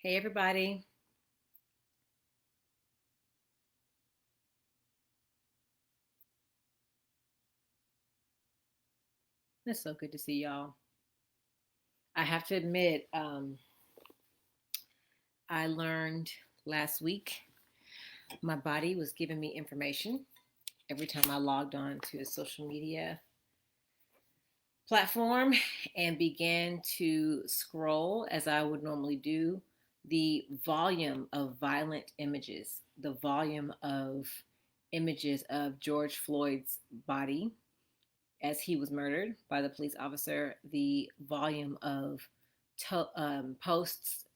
Hey, everybody. It's so good to see y'all. I have to admit, I learned last week my body was giving me information every time I logged on to a social media platform and began to scroll as I would normally do. The volume of violent images, the volume of images of George Floyd's body as he was murdered by the police officer, the volume of posts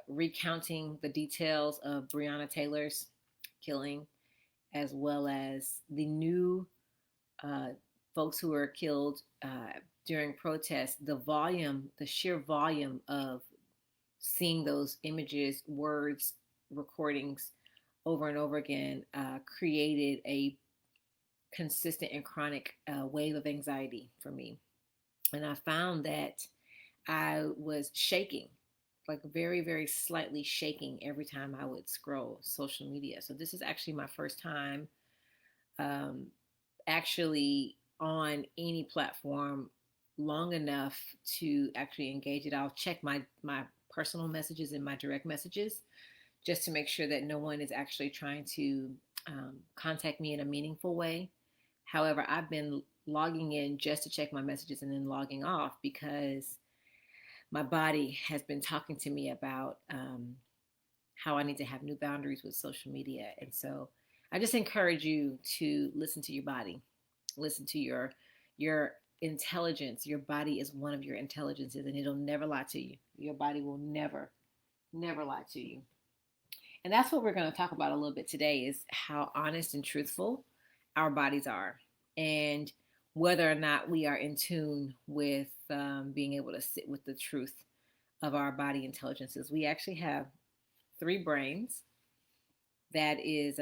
recounting the details of Breonna Taylor's killing, as well as the new uh, folks who were killed during protests, the sheer volume of seeing those images, words, recordings over and over again created a consistent and chronic wave of anxiety for me. And I found that I was shaking, like very, very slightly shaking every time I would scroll social media. So this is actually my first time um, actually on any platform long enough to actually engage it. I'll check my personal messages and my direct messages just to make sure that no one is actually trying to contact me in a meaningful way. However, I've been logging in just to check my messages and then logging off because my body has been talking to me about how I need to have new boundaries with social media. And so I just encourage you to listen to your body, listen to your intelligence. Your body is one of your intelligences, and it'll never lie to you. Your body will never lie to you. And that's what we're going to talk about a little bit today is how honest and truthful our bodies are, and whether or not we are in tune with being able to sit with the truth of our body intelligences. We actually have three brains. That is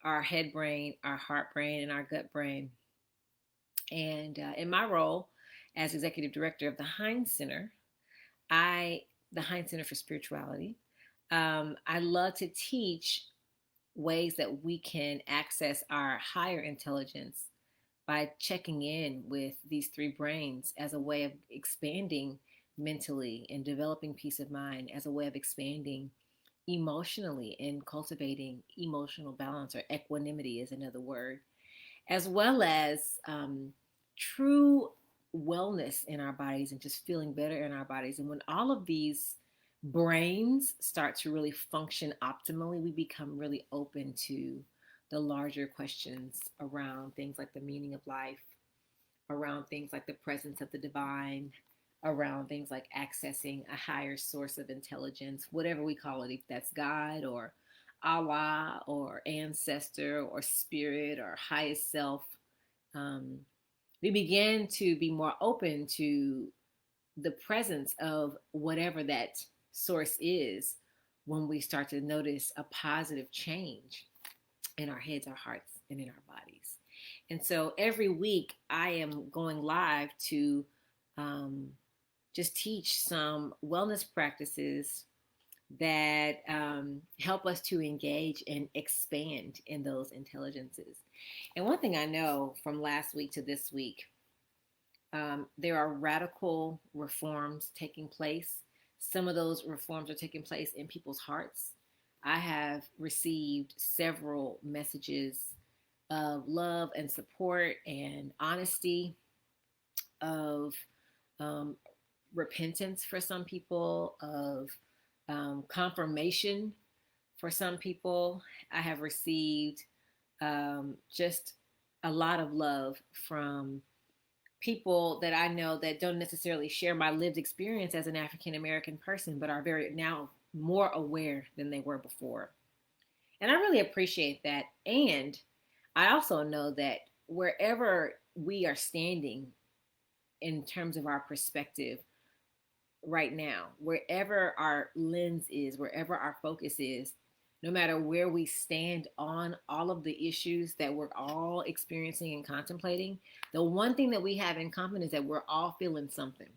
our head brain, our heart brain, and our gut brain. And in my role as executive director of the Heinz Center, the Heinz Center for Spirituality, I love to teach ways that we can access our higher intelligence by checking in with these three brains as a way of expanding mentally and developing peace of mind, as a way of expanding emotionally and cultivating emotional balance, or equanimity is another word, as well as true wellness in our bodies and just feeling better in our bodies. And when all of these brains start to really function optimally, we become really open to the larger questions around things like the meaning of life, around things like the presence of the divine, around things like accessing a higher source of intelligence, whatever we call it, if that's God or Allah or ancestor or spirit or highest self. Um, we begin to be more open to the presence of whatever that source is when we start to notice a positive change in our heads, our hearts, and in our bodies. And so every week I am going live to um, just teach some wellness practices that help us to engage and expand in those intelligences. And one thing I know from last week to this week, there are radical reforms taking place. Some of those reforms are taking place in people's hearts. I have received several messages of love and support and honesty, of um, repentance for some people, of confirmation for some people. I have received just a lot of love from people that I know that don't necessarily share my lived experience as an African American person, but are very now more aware than they were before. And I really appreciate that. And I also know that wherever we are standing in terms of our perspective right now, wherever our lens is, wherever our focus is, no matter where we stand on all of the issues that we're all experiencing and contemplating, the one thing that we have in common is that we're all feeling something.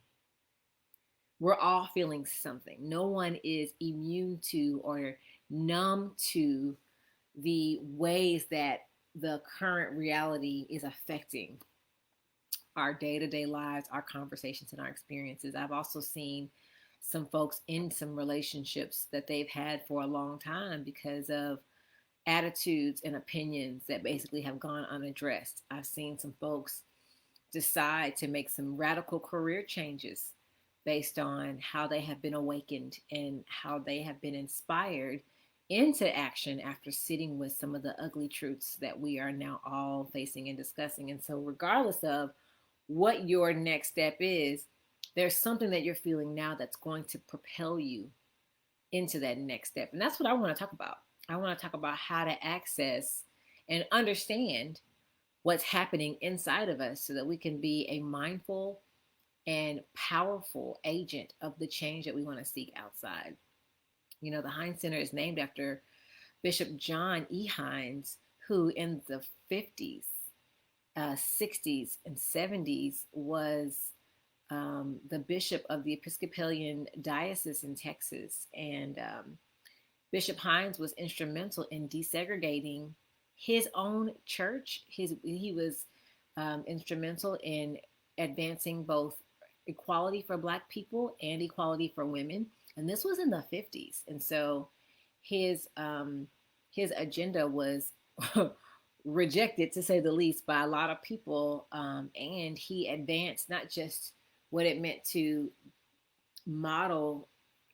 We're all feeling something. No one is immune to or numb to the ways that the current reality is affecting our day-to-day lives, our conversations, and our experiences. I've also seen some folks in some relationships that they've had for a long time because of attitudes and opinions that basically have gone unaddressed. I've seen some folks decide to make some radical career changes based on how they have been awakened and how they have been inspired into action after sitting with some of the ugly truths that we are now all facing and discussing. And so, regardless of what your next step is, there's something that you're feeling now that's going to propel you into that next step. And that's what I want to talk about. I want to talk about how to access and understand what's happening inside of us so that we can be a mindful and powerful agent of the change that we want to seek outside. You know, the Heinz Center is named after Bishop John E. Heinz, who in the 50s, 60s, and 70s was the bishop of the Episcopalian Diocese in Texas. And Bishop Heinz was instrumental in desegregating his own church. He was instrumental in advancing both equality for Black people and equality for women. And this was in the 50s. And so his agenda was rejected, to say the least, by a lot of people. And he advanced not just what it meant to model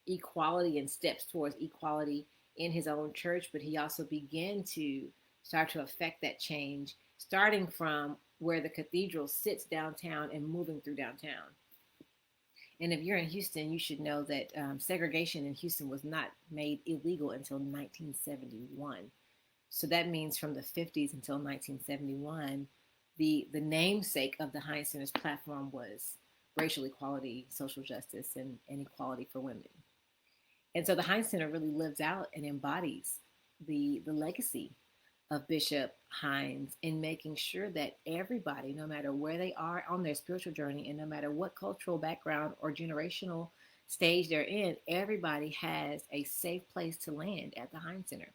equality and steps towards equality in his own church, but he also began to start to affect that change, starting from where the cathedral sits downtown and moving through downtown. And if you're in Houston, you should know that segregation in Houston was not made illegal until 1971. So that means from the 50s until 1971, the namesake of the Heinz Center's platform was racial equality, social justice, and equality for women. And so the Heinz Center really lives out and embodies the legacy of Bishop Heinz in making sure that everybody, no matter where they are on their spiritual journey and no matter what cultural background or generational stage they're in, everybody has a safe place to land at the Heinz Center.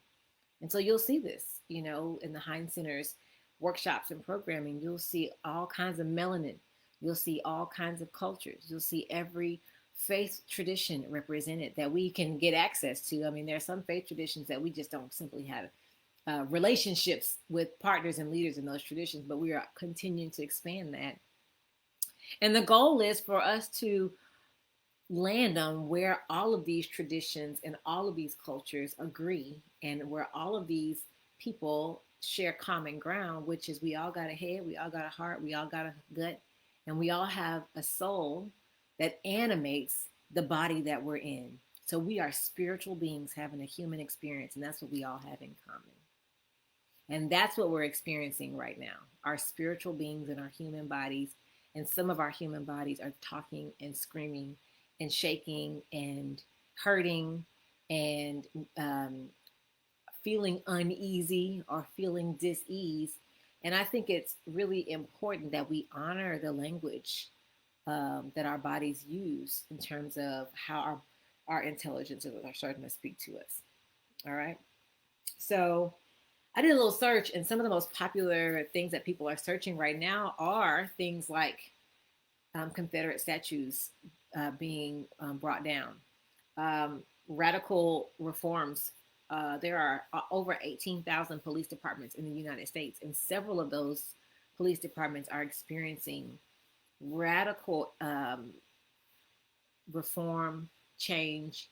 And so you'll see this, you know, in the Heinz Center's workshops and programming. You'll see all kinds of melanin. You'll see all kinds of cultures. You'll see every faith tradition represented that we can get access to. I mean, there are some faith traditions that we just don't simply have relationships with partners and leaders in those traditions, but we are continuing to expand that. And the goal is for us to land on where all of these traditions and all of these cultures agree and where all of these people share common ground, which is we all got a head, we all got a heart, we all got a gut, and we all have a soul that animates the body that we're in. So we are spiritual beings having a human experience, and that's what we all have in common. And that's what we're experiencing right now. Our spiritual beings in our human bodies, and some of our human bodies are talking and screaming and shaking and hurting and feeling uneasy or feeling dis-ease. And I think it's really important that we honor the language that our bodies use in terms of how our intelligences are starting to speak to us. All right. So I did a little search, and some of the most popular things that people are searching right now are things like Confederate statues being brought down, radical reforms. There are over 18,000 police departments in the United States, and several of those police departments are experiencing radical reform, change,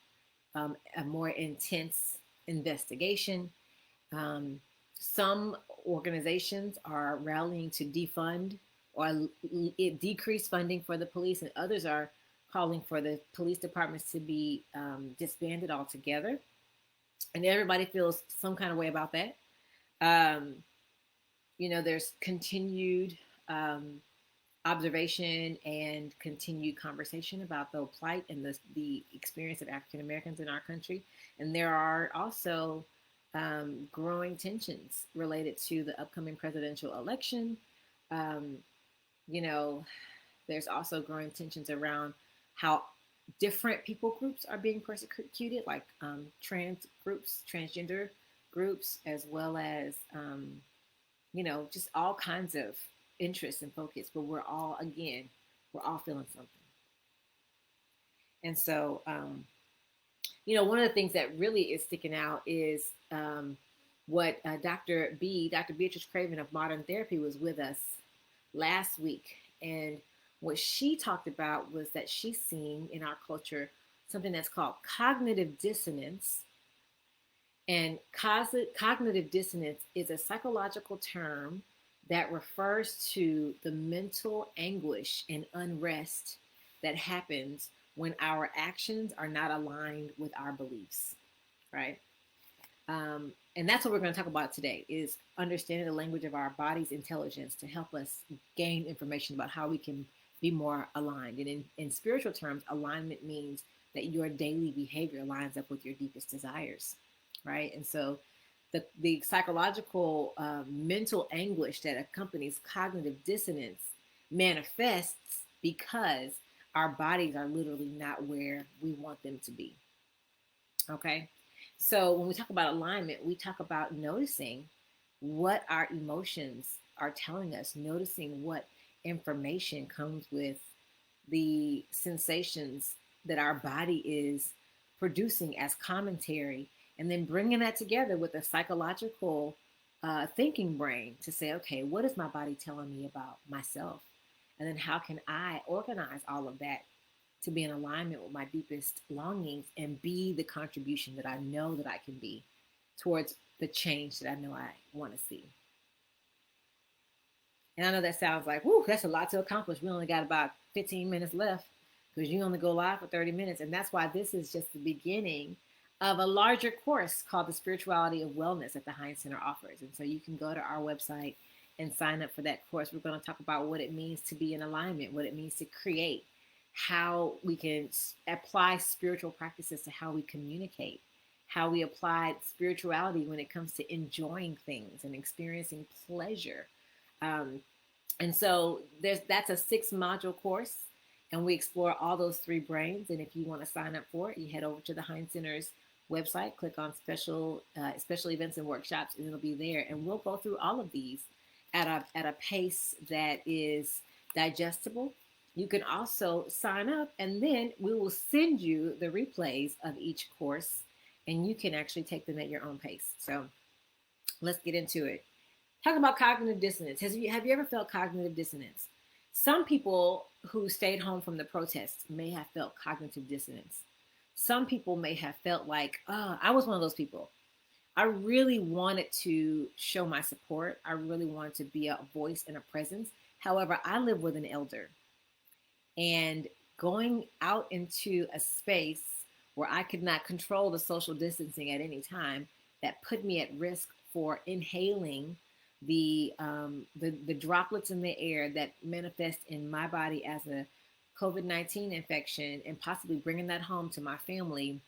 a more intense investigation. Some organizations are rallying to defund or decrease funding for the police, and others are calling for the police departments to be disbanded altogether. And everybody feels some kind of way about that. You know, there's continued observation and continued conversation about the plight and the experience of African Americans in our country. And there are also growing tensions related to the upcoming presidential election. You know, there's also growing tensions around how different people groups are being persecuted, like trans groups, transgender groups, as well as just all kinds of interests and focus. But we're all feeling something. And so, one of the things that really is sticking out is what Dr. Beatrice Craven of Modern Therapy was with us last week. And what she talked about was that she's seeing in our culture something that's called cognitive dissonance. And cognitive dissonance is a psychological term that refers to the mental anguish and unrest that happens when our actions are not aligned with our beliefs, right? And that's what we're going to talk about today is understanding the language of our body's intelligence to help us gain information about how we can be more aligned. And in spiritual terms, alignment means that your daily behavior lines up with your deepest desires, right? And so the psychological mental anguish that accompanies cognitive dissonance manifests because our bodies are literally not where we want them to be. Okay. So when we talk about alignment, we talk about noticing what our emotions are telling us, noticing what information comes with the sensations that our body is producing as commentary, and then bringing that together with a psychological thinking brain to say, okay, what is my body telling me about myself? And then how can I organize all of that to be in alignment with my deepest longings and be the contribution that I know that I can be towards the change that I know I want to see. And I know that sounds like, whoo, that's a lot to accomplish. We only got about 15 minutes left because you only go live for 30 minutes. And that's why this is just the beginning of a larger course called the Spirituality of Wellness that the Heinz Center offers. And so you can go to our website and sign up for that course. We're going to talk about what it means to be in alignment, what it means to create, how we can apply spiritual practices to how we communicate, how we apply spirituality when it comes to enjoying things and experiencing pleasure. Um, and so that's a 6-module course, and we explore all those 3 brains. And if you want to sign up for it, you head over to the Heinz Center's website, click on special events and workshops, and it'll be there. And we'll go through all of these at a pace that is digestible. You can also sign up, and then we will send you the replays of each course, and you can actually take them at your own pace. So let's get into it. Talking about cognitive dissonance. Have you ever felt cognitive dissonance? Some people who stayed home from the protests may have felt cognitive dissonance. Some people may have felt like, oh, I was one of those people. I really wanted to show my support. I really wanted to be a voice and a presence. However, I live with an elder, and going out into a space where I could not control the social distancing at any time, that put me at risk for inhaling the droplets in the air that manifest in my body as a COVID-19 infection, and possibly bringing that home to my family,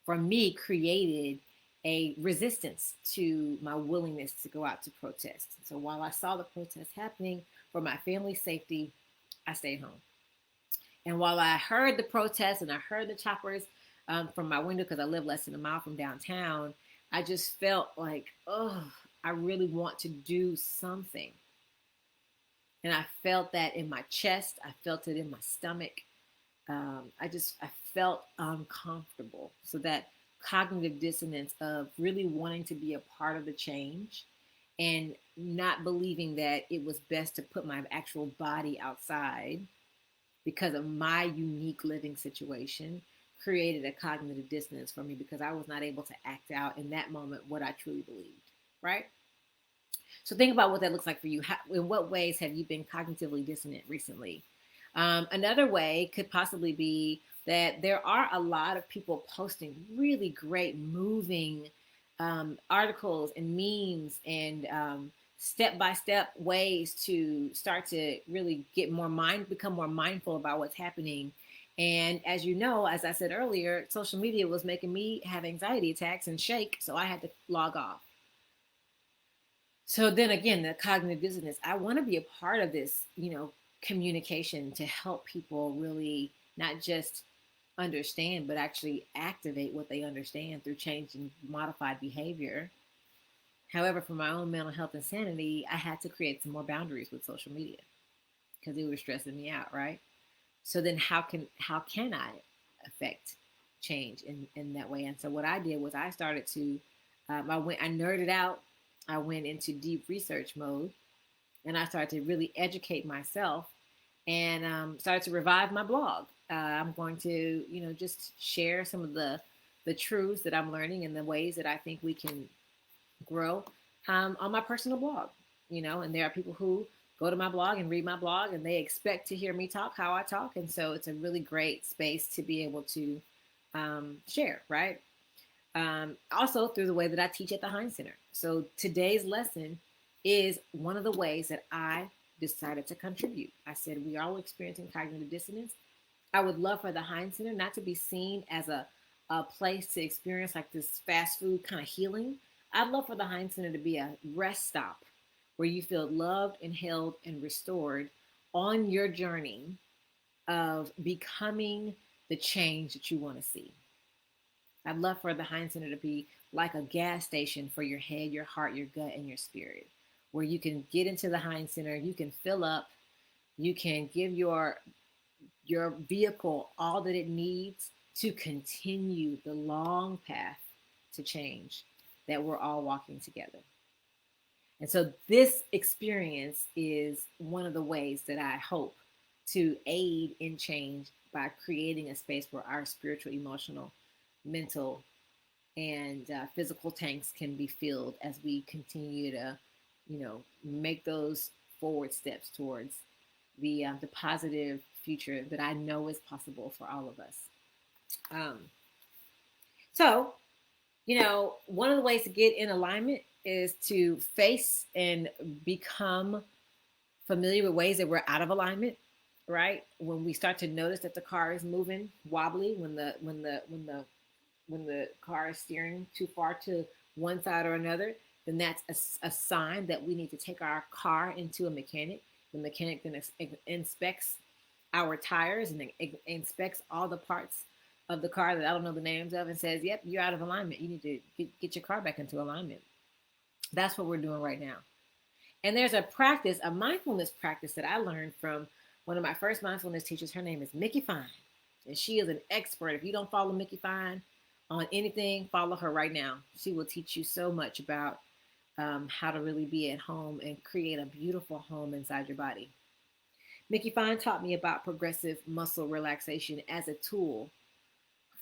for me, created a resistance to my willingness to go out to protest. So while I saw the protests happening for my family's safety, I stayed home. And while I heard the protests and I heard the choppers from my window, because I live less than a mile from downtown, I just felt like, oh, I really want to do something. And I felt that in my chest. I felt it in my stomach. I felt uncomfortable. So that cognitive dissonance of really wanting to be a part of the change and not believing that it was best to put my actual body outside because of my unique living situation created a cognitive dissonance for me, because I was not able to act out in that moment what I truly believed, right? So think about what that looks like for you. In what ways have you been cognitively dissonant recently? Another way could possibly be that there are a lot of people posting really great, moving articles and memes and step-by-step ways to start to really become more mindful about what's happening. And as you know, as I said earlier, social media was making me have anxiety attacks and shake, so I had to log off. So then again, the cognitive dissonance, I want to be a part of this, communication to help people really not just understand, but actually activate what they understand through change and modified behavior. However, for my own mental health and sanity, I had to create some more boundaries with social media because it was stressing me out, right? So then how can I affect change in that way? And so what I did was I started to I nerded out. I went into deep research mode, and I started to really educate myself, and started to revive my blog. I'm going to, just share some of the truths that I'm learning and the ways that I think we can grow on my personal blog. And there are people who go to my blog and read my blog, and they expect to hear me talk how I talk, and so it's a really great space to be able to share, right? Also through the way that I teach at the Heinz Center. So today's lesson is one of the ways that I decided to contribute. I said we are all experiencing cognitive dissonance. I would love for the Heinz Center not to be seen as a place to experience like this fast food kind of healing. I'd love for the Heinz Center to be a rest stop where you feel loved and held and restored on your journey of becoming the change that you want to see. I'd love for the Heinz Center to be like a gas station for your head, your heart, your gut, and your spirit, where you can get into the Heinz Center, you can fill up, you can give your vehicle all that it needs to continue the long path to change that we're all walking together. And so this experience is one of the ways that I hope to aid in change by creating a space where our spiritual, emotional, mental, and physical tanks can be filled as we continue to, make those forward steps towards the positive future that I know is possible for all of us. Um, so, one of the ways to get in alignment is to face and become familiar with ways that we're out of alignment, right? When we start to notice that the car is moving wobbly, when the car is steering too far to one side or another, then that's a sign that we need to take our car into a mechanic. The mechanic then inspects our tires and inspects all the parts of the car that I don't know the names of and says, yep, you're out of alignment. You need to get your car back into alignment. That's what we're doing right now. And there's a mindfulness practice that I learned from one of my first mindfulness teachers. Her name is Mickey Fine. And she is an expert. If you don't follow Mickey Fine on anything, follow her right now. She will teach you so much about how to really be at home and create a beautiful home inside your body. Mickey Fine taught me about progressive muscle relaxation as a tool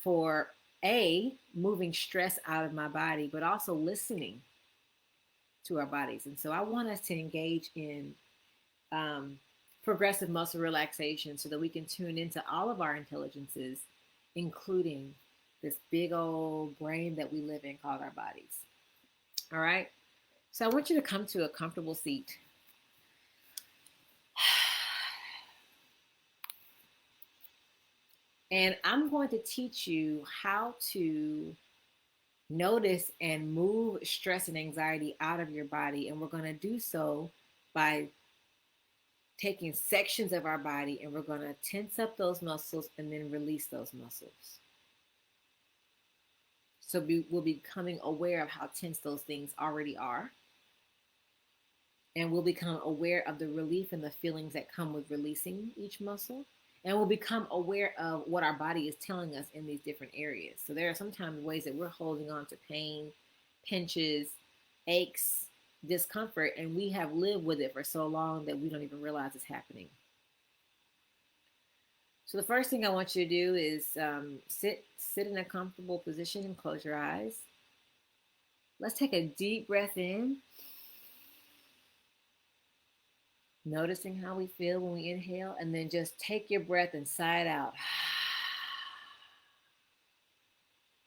for moving stress out of my body, but also listening to our bodies. And so I want us to engage in progressive muscle relaxation so that we can tune into all of our intelligences, including this big old brain that we live in called our bodies. All right. So I want you to come to a comfortable seat. And I'm going to teach you how to notice and move stress and anxiety out of your body. And we're going to do so by taking sections of our body, and we're going to tense up those muscles and then release those muscles. So we'll be becoming aware of how tense those things already are. And we'll become aware of the relief and the feelings that come with releasing each muscle. And we'll become aware of what our body is telling us in these different areas. So there are sometimes ways that we're holding on to pain, pinches, aches, discomfort, and we have lived with it for so long that we don't even realize it's happening. So the first thing I want you to do is sit in a comfortable position and close your eyes. Let's take a deep breath in. Noticing how we feel when we inhale, and then just take your breath and sigh it out.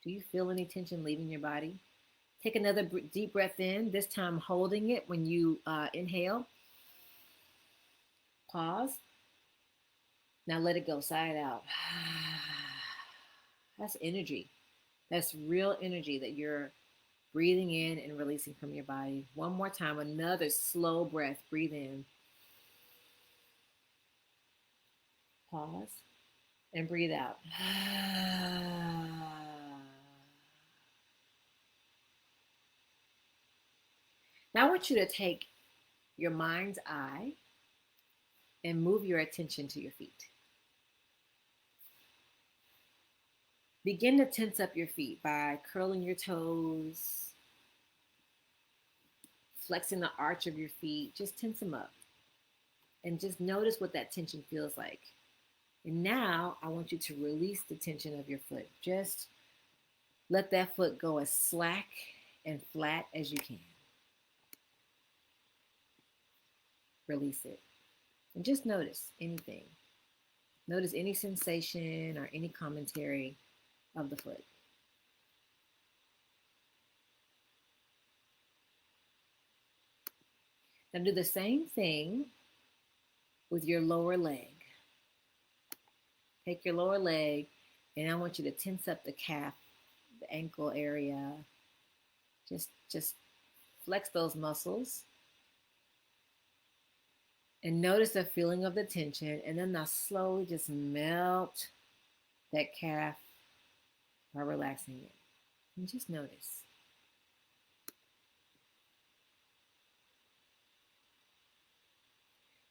Do you feel any tension leaving your body? Take another deep breath in, this time holding it when you inhale. Pause. Now let it go, sigh it out. That's energy. That's real energy that you're breathing in and releasing from your body. One more time, another slow breath. Breathe in. Pause. and breathe out. Now I want you to take your mind's eye and move your attention to your feet. Begin to tense up your feet by curling your toes, flexing the arch of your feet. Just tense them up and just notice what that tension feels like. And now I want you to release the tension of your foot. Just let that foot go as slack and flat as you can. Release it. And just notice anything. Notice any sensation or any commentary of the foot. Now do the same thing with your lower leg. Take your lower leg, and I want you to tense up the calf, the ankle area. Just flex those muscles. And notice the feeling of the tension, and then now slowly just melt that calf by relaxing it. And just notice.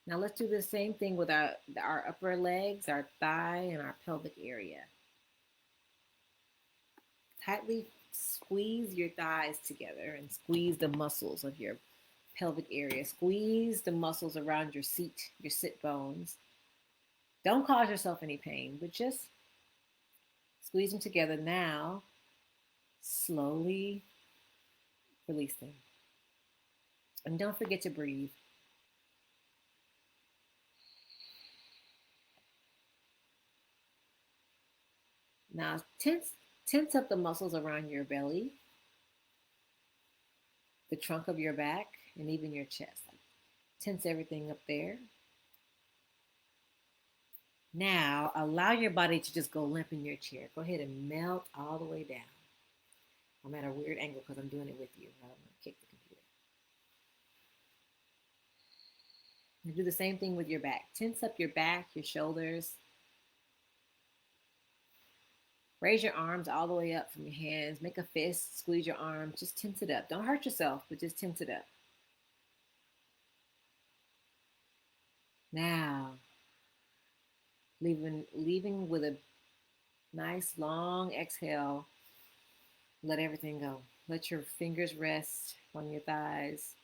Now let's do the same thing with our upper legs, our thigh, and our pelvic area. Tightly squeeze your thighs together and squeeze the muscles of your pelvic area. Squeeze the muscles around your seat, your sit bones. Don't cause yourself any pain, but just squeeze them together. Now, slowly release them. And don't forget to breathe. Now, tense up the muscles around your belly, the trunk of your back, and even your chest. Tense everything up there. Now, allow your body to just go limp in your chair. Go ahead and melt all the way down. I'm at a weird angle because I'm doing it with you. I don't want to kick the computer. And do the same thing with your back. Tense up your back, your shoulders. Raise your arms all the way up from your hands. Make a fist, squeeze your arms. Just tense it up. Don't hurt yourself, but just tense it up. Now, leaving with a nice long exhale. Let everything go. Let your fingers rest on your thighs.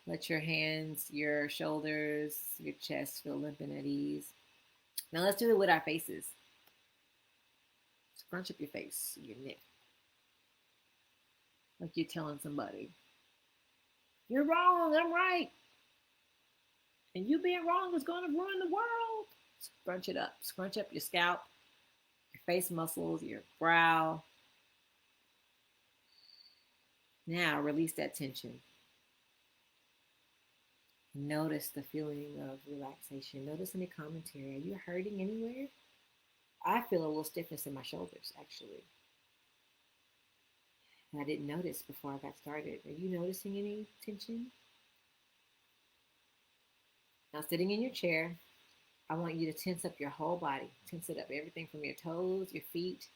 Let your hands, your shoulders, your chest feel limp and at ease. Now let's do it with our faces. Scrunch up your face, your neck. Like you're telling somebody, you're wrong, I'm right. And you being wrong is going to ruin the world. Scrunch it up. Scrunch up your scalp, your face muscles, your brow. Now release that tension. Notice the feeling of relaxation. Notice any commentary. Are you hurting anywhere? I feel a little stiffness in my shoulders, actually. And I didn't notice before I got started. Are you noticing any tension? Now, sitting in your chair, I want you to tense up your whole body. Tense it up, everything from your toes, your feet,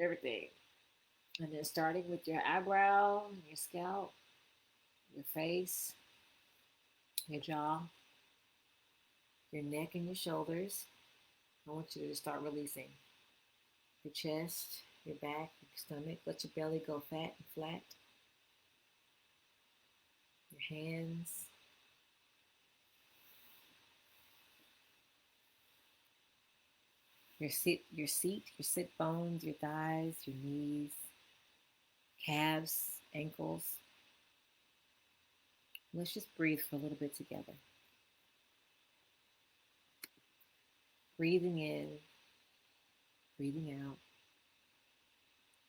everything. And then starting with your eyebrow, your scalp, your face, your jaw, your neck and your shoulders. I want you to just start releasing your chest, your back, your stomach. Let your belly go fat and flat. Your hands. Your sit bones, your thighs, your knees, calves, ankles. Let's just breathe for a little bit together. Breathing in, breathing out.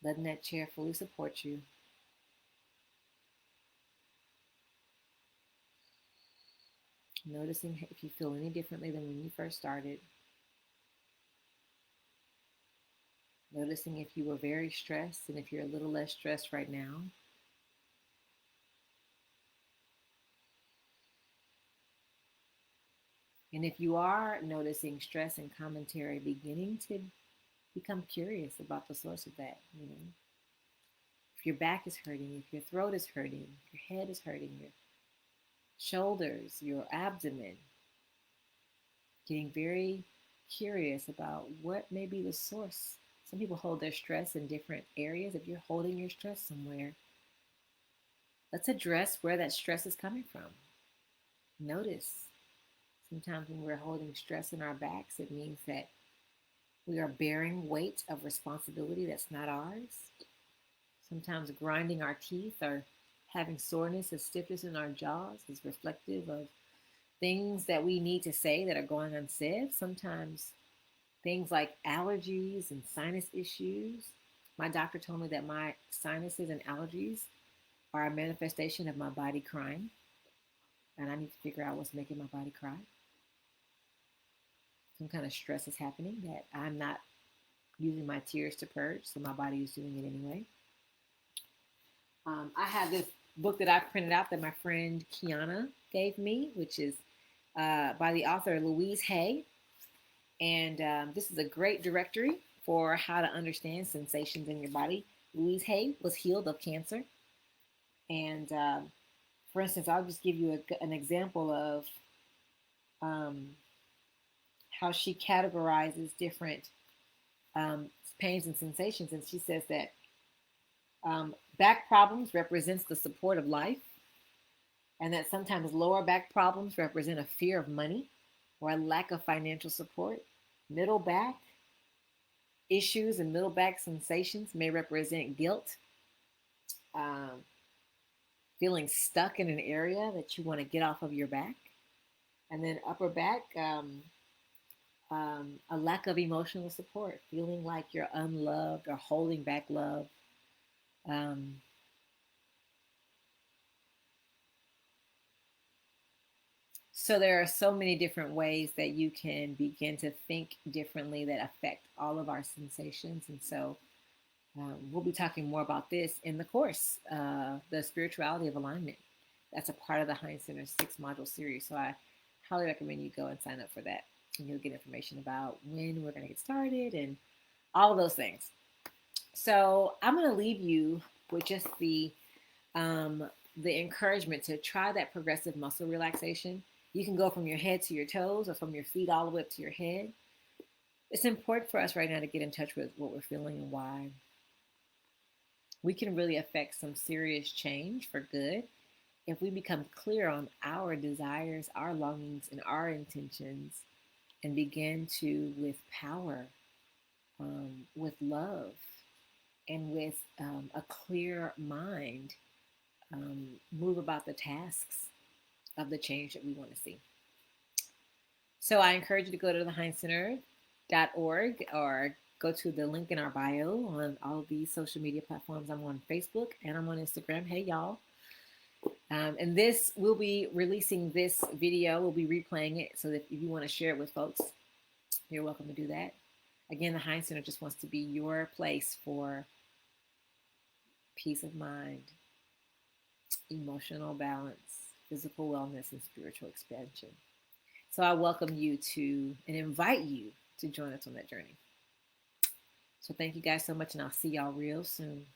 Letting that chair fully support you. Noticing if you feel any differently than when you first started. Noticing if you were very stressed and if you're a little less stressed right now. And if you are noticing stress and commentary, beginning to become curious about the source of that, if your back is hurting, if your throat is hurting, if your head is hurting, your shoulders, your abdomen, getting very curious about what may be the source. Some people hold their stress in different areas. If you're holding your stress somewhere, let's address where that stress is coming from. Notice sometimes when we're holding stress in our backs, it means that we are bearing weight of responsibility that's not ours. Sometimes grinding our teeth or having soreness and stiffness in our jaws is reflective of things that we need to say that are going unsaid. Sometimes things like allergies and sinus issues. My doctor told me that my sinuses and allergies are a manifestation of my body crying, and I need to figure out what's making my body cry. Some kind of stress is happening that I'm not using my tears to purge, so my body is doing it anyway. I have this book that I printed out that my friend Kiana gave me, which is by the author Louise Hay. And this is a great directory for how to understand sensations in your body. Louise Hay was healed of cancer. And for instance, I'll just give you an example of um, how she categorizes different pains and sensations. And she says that back problems represents the support of life, and that sometimes lower back problems represent a fear of money or a lack of financial support. Middle back issues and middle back sensations may represent guilt, um, feeling stuck in an area that you want to get off of your back. And then upper back, a lack of emotional support, feeling like you're unloved or holding back love. Um, so there are so many different ways that you can begin to think differently that affect all of our sensations. And so we'll be talking more about this in the course, the spirituality of alignment. That's a part of the Heinz Center 6 module series. So I highly recommend you go and sign up for that. And you'll get information about when we're going to get started and all of those things. So I'm going to leave you with just the encouragement to try that progressive muscle relaxation. You can go from your head to your toes or from your feet all the way up to your head. It's important for us right now to get in touch with what we're feeling and why. We can really affect some serious change for good if we become clear on our desires, our longings, and our intentions, and begin to, with power, with love, and with a clear mind, move about the tasks of the change that we want to see. So I encourage you to go to theheinzcenter.org or go to the link in our bio on all of these social media platforms. I'm on Facebook and I'm on Instagram. Hey, y'all. And this, we'll be releasing this video. We'll be replaying it. So that if you want to share it with folks, you're welcome to do that. Again, the Heinz Center just wants to be your place for peace of mind, emotional balance, physical wellness, and spiritual expansion. So I welcome you to and invite you to join us on that journey. So thank you guys so much, and I'll see y'all real soon.